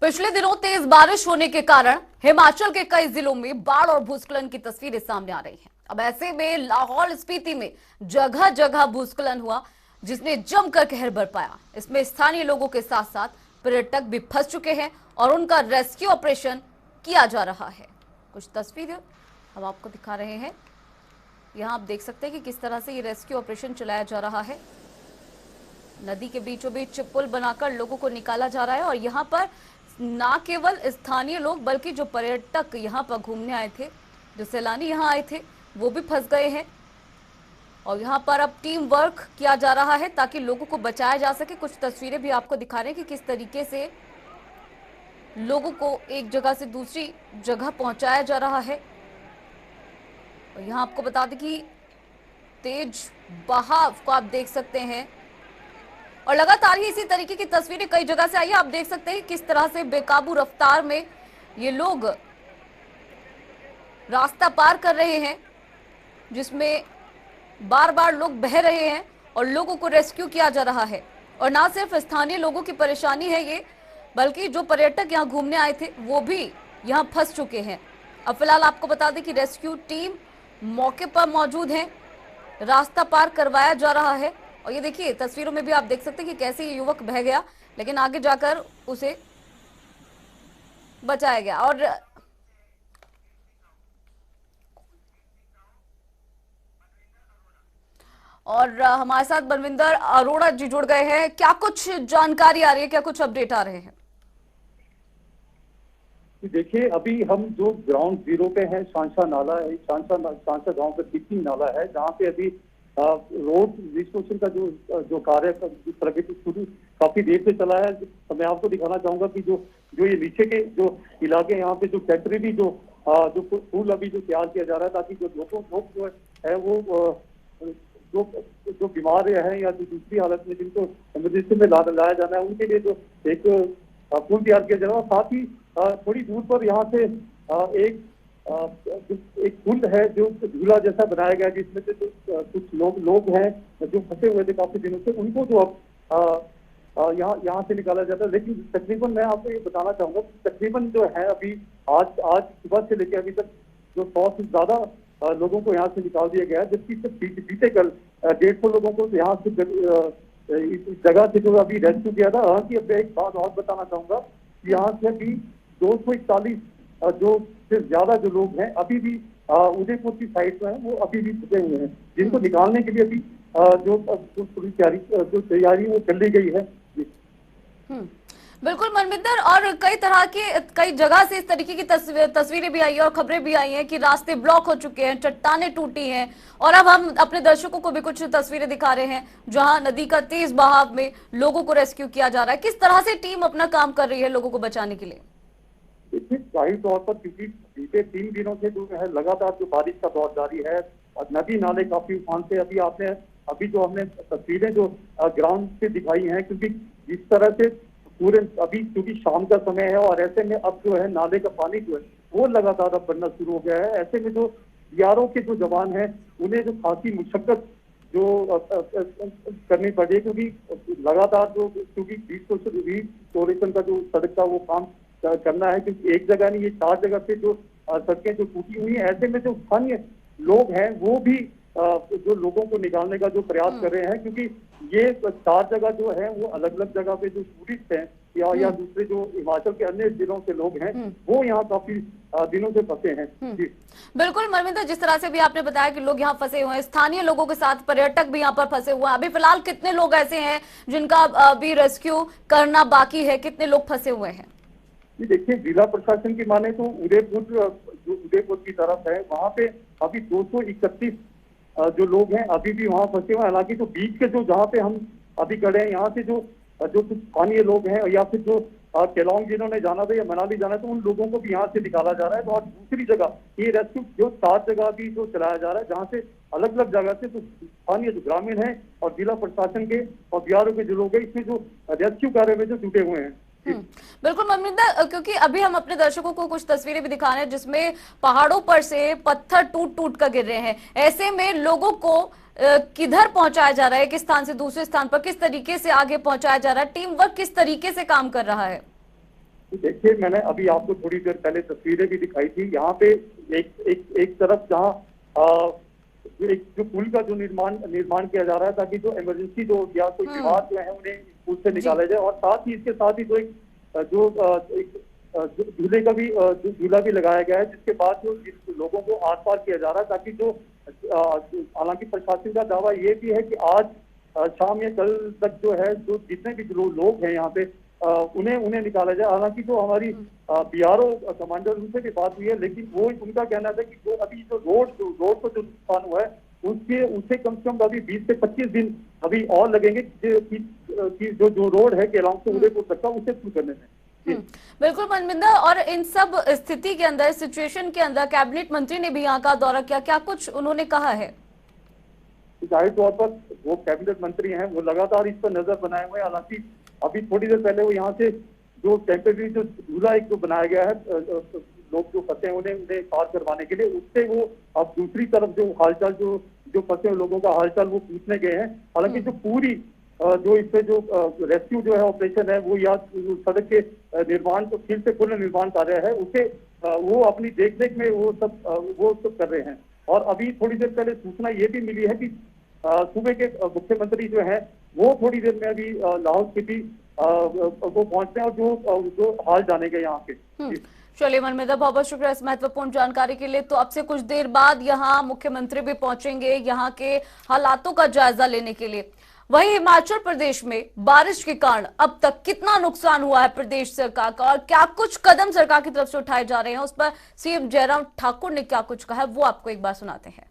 पिछले दिनों तेज बारिश होने के कारण हिमाचल के कई जिलों में बाढ़ और भूस्खलन की तस्वीरें सामने आ रही हैं। अब ऐसे में लाहौल स्पीति में जगह जगह भूस्खलन हुआ, जिसने जमकर कहर बरपाया। इसमें स्थानीय लोगों के साथ साथ पर्यटक भी फंस चुके हैं और उनका रेस्क्यू ऑपरेशन किया जा रहा है। कुछ तस्वीरें हम आपको दिखा रहे हैं। यहाँ आप देख सकते हैं कि किस तरह से ये रेस्क्यू ऑपरेशन चलाया जा रहा है। नदी के बीचों बीच पुल बनाकर लोगों को निकाला जा रहा है और यहाँ पर ना केवल स्थानीय लोग बल्कि जो पर्यटक यहाँ पर घूमने आए थे, जो सैलानी यहाँ आए थे, वो भी फंस गए हैं। और यहाँ पर अब टीम वर्क किया जा रहा है ताकि लोगों को बचाया जा सके। कुछ तस्वीरें भी आपको दिखा रहे हैं कि किस तरीके से लोगों को एक जगह से दूसरी जगह पहुंचाया जा रहा है। और यहाँ आपको बता दें कि तेज बहाव को आप देख सकते हैं और लगातार ही इसी तरीके की तस्वीरें कई जगह से आई है। आप देख सकते हैं किस तरह से बेकाबू रफ्तार में ये लोग रास्ता पार कर रहे हैं, जिसमें बार बार लोग बह रहे हैं और लोगों को रेस्क्यू किया जा रहा है। और ना सिर्फ स्थानीय लोगों की परेशानी है ये, बल्कि जो पर्यटक यहाँ घूमने आए थे वो भी यहाँ फंस चुके हैं। अब फिलहाल आपको बता दें कि रेस्क्यू टीम मौके पर मौजूद है, रास्ता पार करवाया जा रहा है। और ये देखिए तस्वीरों में भी आप देख सकते हैं कि कैसे ये युवक बह गया, लेकिन आगे जाकर उसे बचाया गया। और हमारे साथ बलविंदर अरोड़ा जी जुड़ गए हैं। क्या कुछ जानकारी आ रही है, क्या कुछ अपडेट आ रहे हैं? देखिए, अभी हम जो ग्राउंड जीरो पे हैं, सांसा नाला है, सांसा गांव का तिक्की नाला है, जहाँ पे अभी रोड रिस्टोरेशन का जो कार्य प्रगति शुरू काफी देर से चला है। तो मैं आपको दिखाना चाहूंगा कि जो जो ये नीचे के जो इलाके, यहाँ पे जो टेम्परेरी जो पुल अभी जो तैयार किया जा रहा है, ताकि जो लोग जो है वो जो जो बीमार हैं या जो दूसरी हालत में जिनको इमरजेंसी में लाया जाना है, उनके लिए जो एक पुल तैयार किया जा रहा है। साथ ही थोड़ी दूर पर यहाँ से एक पुल है जो झूला जैसा बनाया गया, जिसमें से कुछ लोग हैं जो फंसे हुए थे काफी दिनों से, उनको जो अब यहाँ से निकाला जाता है। लेकिन तकरीबन मैं आपको ये बताना चाहूंगा, तकरीबन जो है अभी आज सुबह से लेकर अभी तक जो 100 से ज्यादा लोगों को यहाँ से निकाल दिया गया है, जबकि बीते कल 150 लोगों को यहाँ से इस जगह से जो अभी रेस्क्यू किया था। हालांकि अब एक बात और बताना चाहूंगा, यहाँ से अभी 241 जो से ज्यादा जो लोग हैं अभी भी उदयपुर की साइड में है, वो अभी भी फंसे हुए हैं, जिनको निकालने के लिए अभी जो पूरी तैयारी वो चल गई है। बिल्कुल मनविंदर, और कई जगह से इस तरीके की तस्वीरें भी आई है और खबरें भी आई हैं कि रास्ते ब्लॉक हो चुके हैं, चट्टानें टूटी हैं। और अब हम अपने दर्शकों को भी कुछ तस्वीरें दिखा रहे हैं जहां नदी का तेज बहाव में लोगों को रेस्क्यू किया जा रहा है। किस तरह से टीम अपना काम कर रही है लोगों को बचाने के लिए? देखिए, जाहिर तौर पर क्योंकि बीते 3 दिनों से जो है लगातार जो बारिश का दौर जारी है और नदी नाले काफी उफान से, अभी जो हमने तस्वीरें जो ग्राउंड से दिखाई हैं, क्योंकि जिस तरह से पूरे अभी क्योंकि शाम का समय है और ऐसे में अब जो है नाले का पानी जो है वो लगातार अब बढ़ना शुरू हो गया है। ऐसे में जो बीआरओ के जो जवान हैं उन्हें जो खासी मुशक्कत जो करनी पड़ी है, क्योंकि लगातार जो क्योंकि रिस्टोरेशन का जो सड़क का वो काम करना है, क्योंकि एक जगह नहीं, ये 4 जगह से जो सड़कें जो टूटी हुई हैं। ऐसे में जो स्थानीय लोग हैं वो भी जो लोगों को निकालने का जो प्रयास कर रहे हैं, क्योंकि ये 4 जगह जो है वो अलग अलग जगह पे जो टूरिस्ट हैं या दूसरे जो हिमाचल के अन्य जिलों से लोग हैं वो यहाँ काफी दिनों से फंसे हैं। बिल्कुल मनविंदर, जिस तरह से भी आपने बताया कि लोग यहाँ फंसे हुए हैं, स्थानीय लोगों के साथ पर्यटक भी यहाँ पर फंसे हुए हैं। अभी फिलहाल कितने लोग ऐसे हैं जिनका अभी रेस्क्यू करना बाकी है, कितने लोग फंसे हुए हैं? देखिए, जिला प्रशासन की माने तो उदयपुर की तरफ है, वहाँ पे अभी 231 जो लोग हैं अभी भी वहाँ फंसे हुए हैं। हालांकि जो बीच के जो जहाँ पे हम अभी खड़े हैं, यहाँ से जो कुछ स्थानीय लोग हैं या फिर जो केलोंग जिन्होंने जाना था या मनाली जाना था, उन लोगों को भी यहाँ से निकाला जा रहा है। तो और दूसरी जगह ये रेस्क्यू जो 7 जगह भी जो चलाया जा रहा है, जहाँ से अलग अलग जगह से तो स्थानीय जो ग्रामीण है और जिला प्रशासन के और बीआरओ के जो लोग हैं, इसमें जो रेस्क्यू कार्य में जो जुटे हुए हैं। बिल्कुल मनविंदर, क्योंकि अभी हम अपने दर्शकों को कुछ तस्वीरें भी दिखा रहे हैं जिसमें पहाड़ों पर से पत्थर टूट टूट कर गिर रहे हैं। ऐसे में लोगों को किधर पहुंचाया जा रहा है, किस स्थान से दूसरे स्थान पर किस तरीके से आगे पहुंचाया जा रहा है, टीम वर्क किस तरीके से काम कर रहा है? तो देखिए, मैंने अभी आपको थोड़ी देर पहले तस्वीरें भी दिखाई थी। यहाँ पे एक तरफ जहाँ एक जो पुल का जो निर्माण किया जा रहा है, ताकि जो इमरजेंसी जो या कोई बीमार जो है उन्हें पुल से निकाला जाए, और साथ ही इसके साथ ही जो झूले का भी झूला भी लगाया गया है, जिसके बाद जो लोगों को आर पार किया जा रहा है, ताकि जो हालांकि प्रशासन का दावा ये भी है कि आज शाम या कल तक जो है, जो जितने भी लोग हैं यहाँ पे उन्हें निकाला जाए। हालांकि जो हमारी बीआरओ कमांडर उनसे भी बात हुई है, लेकिन वो उनका कहना था कि जो अभी जो रोड को जो नुकसान हुआ है उसे कम से कम अभी 20 से 25 दिन अभी और लगेंगे कि जो रोड है केलांग से उदयपुर तक का, उसे शुरू करने में। बिल्कुल मनमिंदर, और इन सब स्थिति के अंदर, सिचुएशन के अंदर कैबिनेट मंत्री ने भी यहाँ का दौरा किया, क्या कुछ उन्होंने कहा है? जाहिर तौर पर वो कैबिनेट मंत्री हैं, वो लगातार इस पर नजर बनाए हुए हैं। हालांकि अभी थोड़ी देर पहले वो यहाँ से जो टेम्परेरी जो झूला एक जो बनाया गया है, लोग जो फंसे हैं उन्हें पार करवाने के लिए, उससे वो अब दूसरी तरफ जो हालचाल जो फंसे हुए लोगों का हालचाल वो पूछने गए हैं। हालांकि जो पूरी जो इससे जो रेस्क्यू जो है ऑपरेशन है, वो या सड़क के निर्माण तो फिर से पुनः निर्माण कार्य है, उसे वो अपनी देखरेख में वो सब कर रहे हैं। और अभी थोड़ी देर पहले सूचना ये भी मिली है कि सूबे के मुख्यमंत्री जो है वो थोड़ी देर में अभी लाहौल स्पीति को पहुंचते हैं और जो हाल जानेंगे यहाँ के। चलिए मनमिंदर, बहुत बहुत शुक्रिया इस महत्वपूर्ण जानकारी के लिए। तो अब से कुछ देर बाद यहाँ मुख्यमंत्री भी पहुंचेंगे यहाँ के हालातों का जायजा लेने के लिए। वहीं हिमाचल प्रदेश में बारिश के कारण अब तक कितना नुकसान हुआ है प्रदेश सरकार का, और क्या कुछ कदम सरकार की तरफ से उठाए जा रहे हैं, उस पर सीएम जयराम ठाकुर ने क्या कुछ कहा है, वो आपको एक बार सुनाते हैं।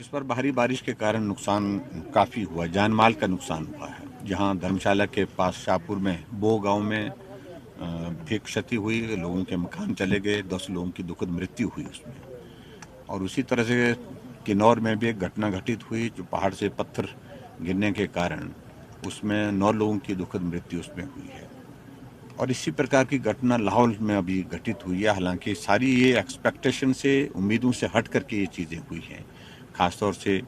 इस पर भारी बारिश के कारण नुकसान काफी हुआ, जान माल का नुकसान हुआ है। जहां धर्मशाला के पास शाहपुर में बो गांव में भी क्षति हुई, लोगों के मकान चले गए, 10 लोगों की दुखद मृत्यु हुई उसमें। और उसी तरह से किन्नौर में भी एक घटना घटित हुई, जो पहाड़ से पत्थर गिरने के कारण उसमें 9 लोगों की दुखद मृत्यु उसमें हुई है। और इसी प्रकार की घटना लाहौल में अभी घटित हुई है। हालांकि सारी ये एक्सपेक्टेशन से, उम्मीदों से हट करके ये चीज़ें हुई हैं। खासतौर से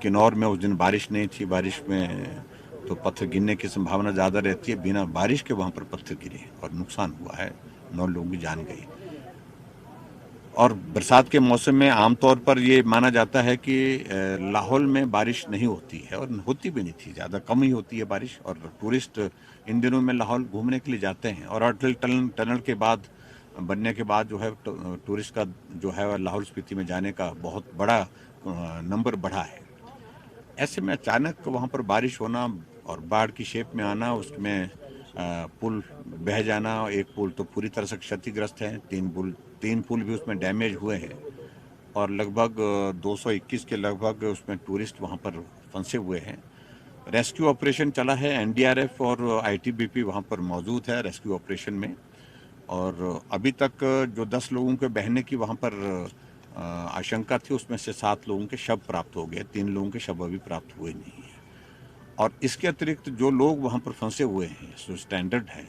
किन्नौर में उस दिन बारिश नहीं थी, बारिश में तो पत्थर गिरने की संभावना ज़्यादा रहती है, बिना बारिश के वहाँ पर पत्थर गिरे और नुकसान हुआ है, 9 लोगों की जान गई। और बरसात के मौसम में आमतौर पर ये माना जाता है कि लाहौल में बारिश नहीं होती है, और होती भी नहीं थी, ज़्यादा कम ही होती है बारिश। और टूरिस्ट इन दिनों में लाहौल घूमने के लिए जाते हैं, और अटल टनल के बाद बनने के बाद जो है टूरिस्ट का जो है लाहौल स्पीति में जाने का बहुत बड़ा नंबर बढ़ा है। ऐसे में अचानक वहाँ पर बारिश होना और बाढ़ की शेप में आना, उसमें पुल बह जाना, एक पुल तो पूरी तरह से क्षतिग्रस्त है, 3 पुल भी उसमें डैमेज हुए हैं, और लगभग 221 के लगभग उसमें टूरिस्ट वहाँ पर फंसे हुए हैं। रेस्क्यू ऑपरेशन चला है, एनडीआरएफ और आईटीबीपी वहाँ पर मौजूद है रेस्क्यू ऑपरेशन में। और अभी तक जो 10 लोगों के बहने की वहाँ पर आशंका थी, उसमें से 7 लोगों के शव प्राप्त हो गए, 3 लोगों के शव अभी प्राप्त हुए नहीं है। और इसके अतिरिक्त जो लोग वहाँ पर फंसे हुए हैं, जो स्टैंडर्ड है,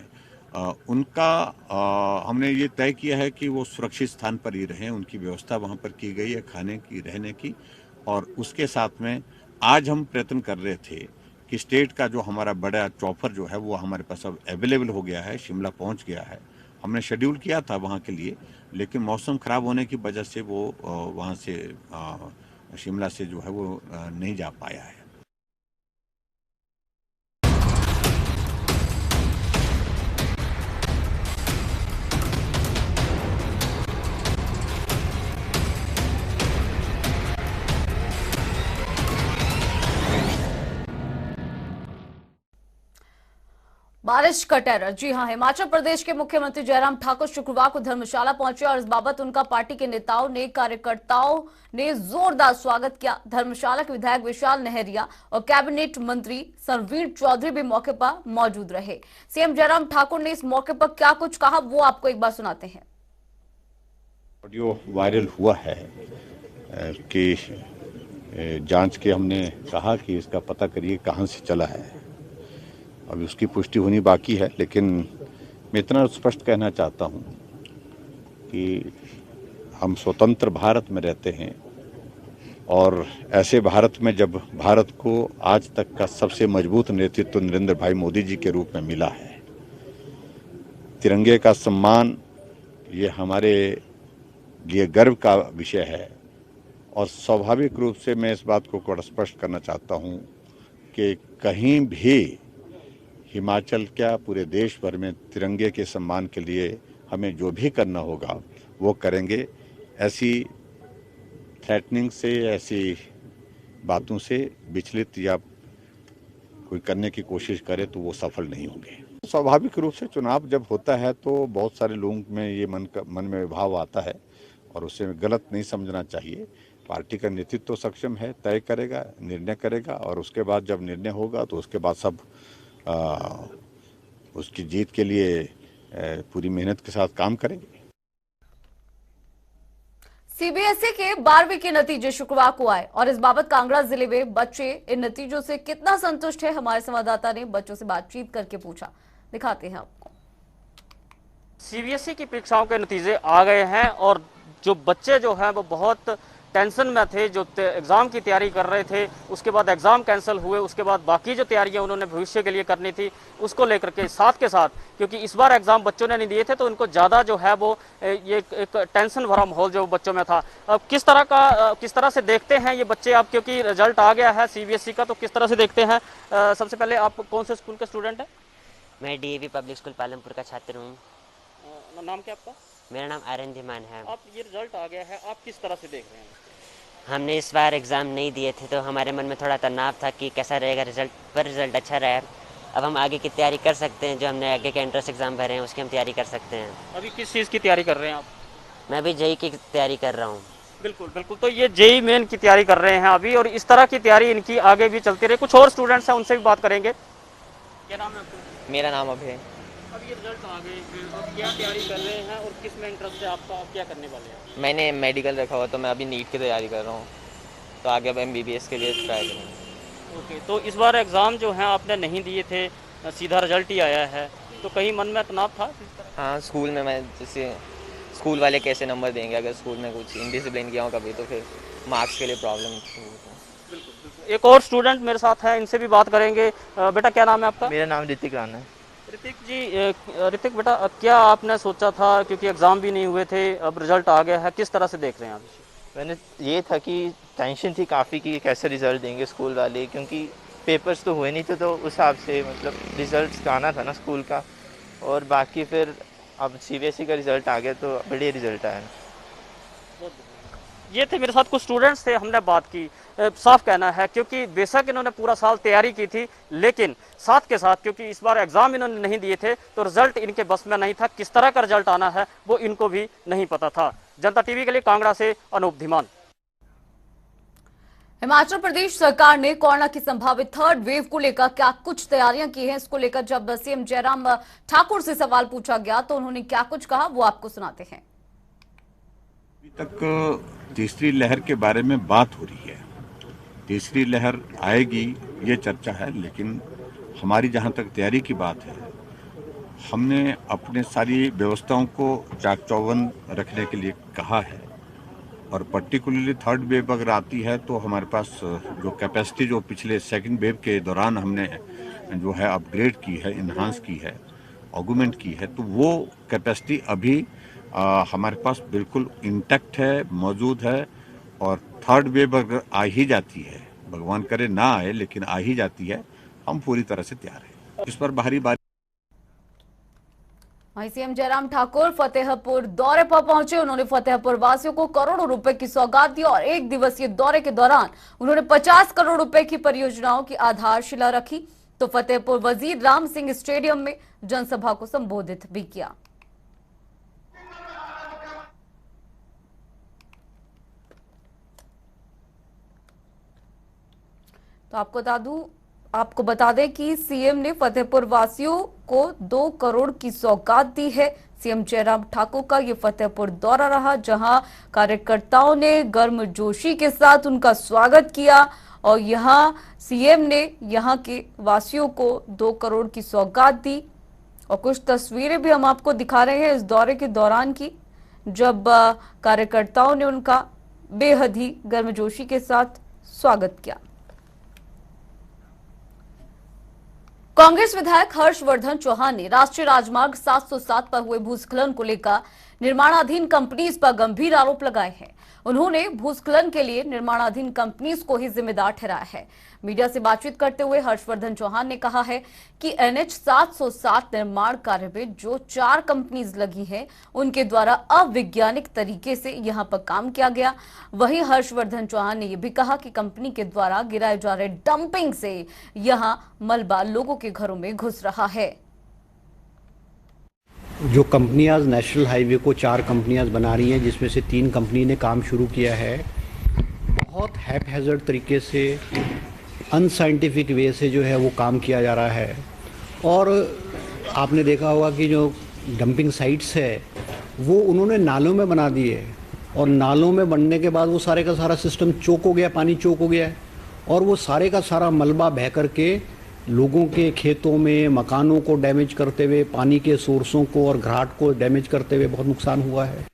उनका हमने ये तय किया है कि वो सुरक्षित स्थान पर ही रहें। उनकी व्यवस्था वहाँ पर की गई है, खाने की, रहने की। और उसके साथ में आज हम प्रयत्न कर रहे थे कि स्टेट का जो हमारा बड़ा चॉपर जो है वो हमारे पास अब अवेलेबल हो गया है, शिमला पहुँच गया है। हमने शेड्यूल किया था वहाँ के लिए, लेकिन मौसम खराब होने की वजह से वो वहाँ से शिमला से जो है वो नहीं जा पाया है। बारिश का टेरर, जी हां, हिमाचल प्रदेश के मुख्यमंत्री जयराम ठाकुर शुक्रवार को धर्मशाला पहुंचे और इस बाबत उनका पार्टी के नेताओं ने, कार्यकर्ताओं ने जोरदार स्वागत किया। धर्मशाला के विधायक विशाल नहरिया और कैबिनेट मंत्री सरवीण चौधरी भी मौके पर मौजूद रहे। सीएम जयराम ठाकुर ने इस मौके पर क्या कुछ कहा, वो आपको एक बार सुनाते हैं। ऑडियो वायरल हुआ है कि जांच के हमने कहा कि इसका पता करिए कहां से चला है। अभी उसकी पुष्टि होनी बाकी है, लेकिन मैं इतना स्पष्ट कहना चाहता हूं कि हम स्वतंत्र भारत में रहते हैं, और ऐसे भारत में जब भारत को आज तक का सबसे मजबूत नेतृत्व नरेंद्र भाई मोदी जी के रूप में मिला है, तिरंगे का सम्मान ये हमारे लिए गर्व का विषय है और स्वाभाविक रूप से मैं इस बात को स्पष्ट करना चाहता हूँ कि कहीं भी हिमाचल क्या पूरे देश भर में तिरंगे के सम्मान के लिए हमें जो भी करना होगा वो करेंगे। ऐसी थ्रेटनिंग से, ऐसी बातों से विचलित या कोई करने की कोशिश करे तो वो सफल नहीं होंगे। स्वाभाविक रूप से चुनाव जब होता है तो बहुत सारे लोगों में ये मन में भाव आता है और उसे गलत नहीं समझना चाहिए। पार्टी का नेतृत्व तो सक्षम है, तय करेगा, निर्णय करेगा और उसके बाद जब निर्णय होगा तो उसके बाद सब उसकी जीत के लिए पूरी मेहनत के साथ काम करेंगे। सीबीएसई के 12वीं के नतीजे शुक्रवार को आए और इस बाबत कांगड़ा जिले में बच्चे इन नतीजों से कितना संतुष्ट है, हमारे संवाददाता ने बच्चों से बातचीत करके पूछा। दिखाते हैं आपको। सीबीएसई की परीक्षाओं के नतीजे आ गए हैं और जो बच्चे जो हैं वो बहुत टेंशन में थे, जो एग्जाम की तैयारी कर रहे थे, उसके बाद एग्जाम कैंसिल हुए, उसके बाद बाकी जो तैयारियां उन्होंने भविष्य के लिए करनी थी उसको लेकर के साथ के साथ, क्योंकि इस बार एग्जाम बच्चों ने नहीं दिए थे तो उनको ज़्यादा जो है वो ये एक टेंशन भरा माहौल जो बच्चों में था। अब किस तरह से देखते हैं ये बच्चे आप, क्योंकि रिजल्ट आ गया है सीबीएसई का, तो किस तरह से देखते हैं? सबसे पहले आप कौन से स्कूल के स्टूडेंट हैं? मैं डीएवी पब्लिक स्कूल पालमपुर का छात्र हूँ। नाम क्या आपका? मेरा नाम आर्यन धीमान है। आप ये रिजल्ट आ गया है, आप किस तरह से देख रहे हैं? हमने इस बार एग्ज़ाम नहीं दिए थे तो हमारे मन में थोड़ा तनाव था कि कैसा रहेगा रिजल्ट, पर रिजल्ट अच्छा रहा है। अब हम आगे की तैयारी कर सकते हैं, जो हमने आगे के एंट्रेंस एग्ज़ाम भरे हैं उसकी हम तैयारी कर सकते हैं। अभी किस चीज़ की तैयारी कर रहे हैं आप? मैं अभी जेईई की तैयारी कर रहा हूँ। बिल्कुल बिल्कुल, तो ये जेईई मेन की तैयारी कर रहे हैं अभी और इस तरह की तैयारी इनकी आगे भी चलती रहे। कुछ और स्टूडेंट्स हैं, उनसे भी बात करेंगे। क्या नाम है आपका? मेरा नाम अभय है। अब ये रिजल्ट आ गए हैं, अब क्या तैयारी कर रहे हैं और किस में इंटरेस्ट है आपका, आप क्या करने वाले हैं? मैंने मेडिकल रखा हुआ तो मैं अभी नीट की तैयारी कर रहा हूँ, तो आगे अब एमबीबीएस के लिए ट्राई करूँगा। ओके, तो इस बार एग्ज़ाम जो हैं आपने नहीं दिए थे, सीधा रिजल्ट ही आया है, तो कहीं मन में तनाव था? हाँ, स्कूल में मैं जैसे स्कूल वाले कैसे नंबर देंगे, अगर स्कूल में कुछ इंडिसिप्लिन किया हो कभी तो फिर मार्क्स के लिए प्रॉब्लम। बिल्कुल। एक और स्टूडेंट मेरे साथ है, इनसे भी बात करेंगे। बेटा क्या नाम है आपका? मेरा नाम ऋतिक राणा है। ऋतिक जी, ऋतिक बेटा क्या आपने सोचा था, क्योंकि एग्ज़ाम भी नहीं हुए थे, अब रिजल्ट आ गया है, किस तरह से देख रहे हैं आप? मैंने ये था कि टेंशन थी काफ़ी कि कैसे रिज़ल्ट देंगे स्कूल वाले, क्योंकि पेपर्स तो हुए नहीं थे तो उस हिसाब से मतलब रिज़ल्ट आना था ना स्कूल का। और बाकी फिर अब सीबीएसई का रिज़ल्ट आ गया तो बढ़िया रिज़ल्ट आया। ये थे मेरे साथ कुछ स्टूडेंट्स थे, हमने बात की। साफ कहना है, क्योंकि बेशक इन्होंने पूरा साल तैयारी की थी, लेकिन साथ के साथ क्योंकि इस बार एग्जाम इन्होंने नहीं दिए थे तो रिजल्ट इनके बस में नहीं था। किस तरह का रिजल्ट आना है वो इनको भी नहीं पता था। जनता टीवी के लिए कांगड़ा से अनूप धीमान। हिमाचल प्रदेश सरकार ने कोरोना की संभावित थर्ड वेव को लेकर क्या कुछ तैयारियां की हैं, इसको लेकर जब सीएम जयराम ठाकुर से सवाल पूछा गया तो उन्होंने क्या कुछ कहा वो आपको सुनाते हैं। अभी तक तीसरी लहर के बारे में बात हो रही है, तीसरी लहर आएगी ये चर्चा है, लेकिन हमारी जहां तक तैयारी की बात है, हमने अपने सारी व्यवस्थाओं को चाक चौबंद रखने के लिए कहा है और पर्टिकुलरली थर्ड वेव अगर आती है तो हमारे पास जो कैपेसिटी जो पिछले सेकंड वेव के दौरान हमने जो है अपग्रेड की है, इन्हांस की है, ऑगुमेंट की है, तो वो कैपेसिटी अभी हमारे पास बिल्कुल इंटैक्ट है, मौजूद है। और थर्ड वेव अगर आ ही जाती है, भगवान करे ना आए, लेकिन आ ही जाती है, हम पूरी तरह से तैयार हैं। इस पर बारी वहीं सीएम जयराम ठाकुर फतेहपुर दौरे पर पहुंचे। उन्होंने फतेहपुर वासियों को करोड़ों रुपए की सौगात दी और एक दिवसीय दौरे के दौरान उन्होंने 50 करोड़ रुपए की परियोजनाओं की आधारशिला रखी तो फतेहपुर वजीर राम सिंह स्टेडियम में जनसभा को संबोधित भी किया। तो आपको बता दें कि सीएम ने फतेहपुर वासियों को 2 करोड़ की सौगात दी है। सीएम जयराम ठाकुर का ये फतेहपुर दौरा रहा, जहां कार्यकर्ताओं ने गर्मजोशी के साथ उनका स्वागत किया और यहां सीएम ने यहां के वासियों को 2 करोड़ की सौगात दी। और कुछ तस्वीरें भी हम आपको दिखा रहे हैं इस दौरे के दौरान की, जब कार्यकर्ताओं ने उनका बेहद ही गर्मजोशी के साथ स्वागत किया। कांग्रेस विधायक हर्षवर्धन चौहान ने राष्ट्रीय राजमार्ग 707 पर हुए भूस्खलन को लेकर निर्माणाधीन कंपनीज पर गंभीर आरोप लगाए हैं। उन्होंने भूस्खलन के लिए निर्माणाधीन कंपनीज को ही जिम्मेदार ठहराया है। मीडिया से बातचीत करते हुए हर्षवर्धन चौहान ने कहा है कि NH 707 निर्माण कार्य में जो 4 कंपनीज लगी हैं, उनके द्वारा अवैज्ञानिक तरीके से यहां पर काम किया गया। वहीं हर्षवर्धन चौहान ने यह भी कहा कि कंपनी के द्वारा गिराए जा रहे डंपिंग से यहां मलबा लोगों के घरों में घुस रहा है। जो कंपनियां नेशनल हाईवे को 4 कंपनियां बना रही हैं, जिसमें से 3 कंपनी ने काम शुरू किया है, बहुत हैप-हैज़र्ड तरीके से, अनसाइंटिफिक वे से जो है वो काम किया जा रहा है। और आपने देखा होगा कि जो डंपिंग साइट्स है वो उन्होंने नालों में बना दिए, और नालों में बनने के बाद वो सारे का सारा सिस्टम चोक हो गया, पानी चोक हो गया, और वो सारे का सारा मलबा बह करके लोगों के खेतों में, मकानों को डैमेज करते हुए, पानी के सोर्सों को और घाट को डैमेज करते हुए बहुत नुकसान हुआ है।